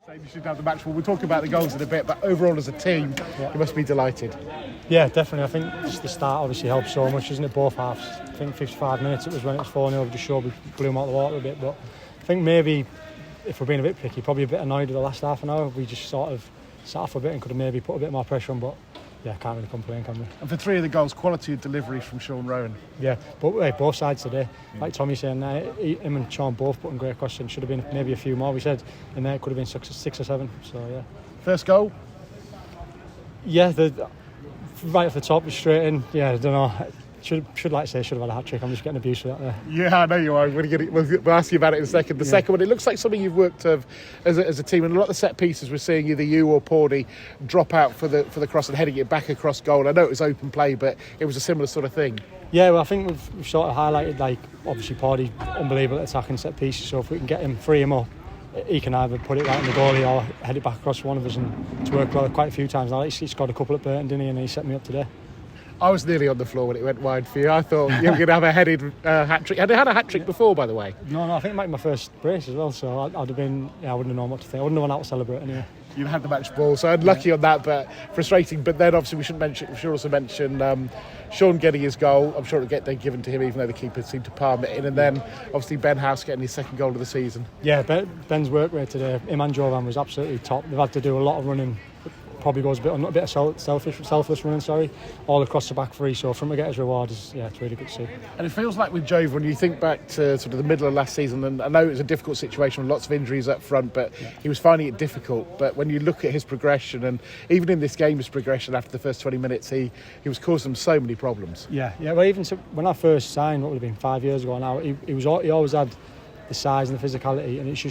You should have the match. Well, we'll talk about the goals in a bit, but overall as a team, you must be delighted. Yeah, definitely. I think just the start obviously helped so much, isn't it? Both halves. I think 55 minutes it was when it was 4-0. We just showed we blew them out of the water a bit. But I think maybe, if we're being a bit picky, probably a bit annoyed with the last half an hour. We just sort of sat off a bit and could have maybe put a bit more pressure on. But yeah, can't really complain, can we? And for 3 of the goals, quality of delivery from Sean Rowan. Yeah, but both sides today. Like Tommy's saying, him and Sean both putting great questions. Should have been maybe a few more. We said in there it could have been 6 or 7. So yeah. First goal? Yeah, right off the top, straight in. Yeah, I don't know. Should have had a hat trick. I'm just getting abused for that there. Yeah, I know you are. We'll ask you about it in a second. The second one, it looks like something you've worked of as a team, and a lot of the set pieces we're seeing either you or Pordy drop out for the cross and heading it back across goal. I know it was open play, but it was a similar sort of thing. Yeah, well, I think we've sort of highlighted, like, obviously Pordy, unbelievable at attacking set pieces. So if we can get him, free him up, he can either put it right in the goalie or head it back across one of us, and it's worked well quite a few times. Now, he scored a couple at Burton, didn't he? And he set me up today. I was nearly on the floor when it went wide for you. I thought you were going to have a headed hat-trick. Had a hat-trick before, by the way? No, I think it might be my first brace as well, so I'd have been, I wouldn't have known what to think. I wouldn't have gone out to celebrate anyway. You had the match ball, so unlucky on that, but frustrating. But then obviously we should also mention Sean getting his goal. I'm sure it'll get given to him, even though the keeper seemed to palm it in. And then obviously Ben House getting his second goal of the season. Yeah, Ben's work rate today, him and Jovan, was absolutely top. They've had to do a lot of running. Probably goes a bit of selfless running, all across the back three. So for him to get his reward it's really good to see. And it feels like with Jovan, when you think back to sort of the middle of last season, and I know it was a difficult situation with lots of injuries up front, but he was finding it difficult. But when you look at his progression, and even in this game, his progression after the first 20 minutes, he was causing them so many problems. Yeah. Well, even when I first signed, what would have been 5 years ago now, he always had the size and the physicality, and it's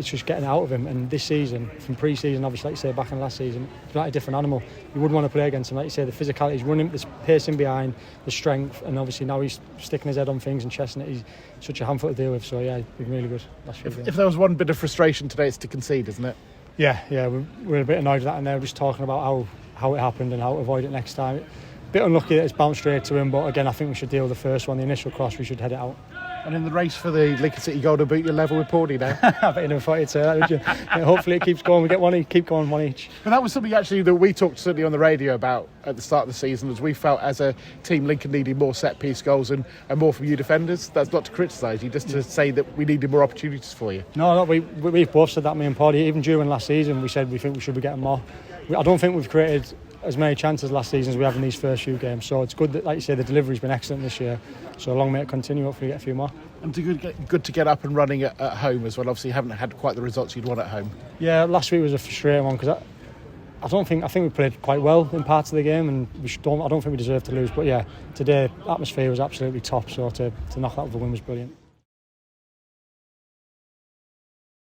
just getting out of him. And this season, from pre-season, obviously, like you say, back in last season, it's like a different animal. You wouldn't want to play against him. Like you say, the physicality, he's running, the pacing behind, the strength, and obviously now he's sticking his head on things and chesting it. He's such a handful to deal with. So yeah, he's been really good. If there was one bit of frustration today, it's to concede, isn't it? Yeah, we're a bit annoyed with that, and they're just talking about how it happened and how to avoid it next time. Bit unlucky that it's bounced straight to him, but again, I think we should deal with the first one, the initial cross. We should head it out. And in the race for the Lincoln City Golden Boot, you're level with Pordy now. I bet you never thought you'd say that, would you? Hopefully it keeps going. We get one each. But that was something actually that we talked certainly on the radio about at the start of the season, as we felt as a team Lincoln needed more set-piece goals and more from you defenders. That's not to criticise you, just to say that we needed more opportunities for you. No, we've both said that, me and Pordy. Even during last season, we said we think we should be getting more. I don't think we've created as many chances last season as we have in these first few games. So it's good that, like you say, the delivery's been excellent this year. So long may it continue. Hopefully, get a few more. And good to get up and running at home as well. Obviously, you haven't had quite the results you'd want at home. Yeah, last week was a frustrating one because I think we played quite well in parts of the game, and I don't think we deserved to lose. But yeah, today atmosphere was absolutely top. So to knock that with a win was brilliant.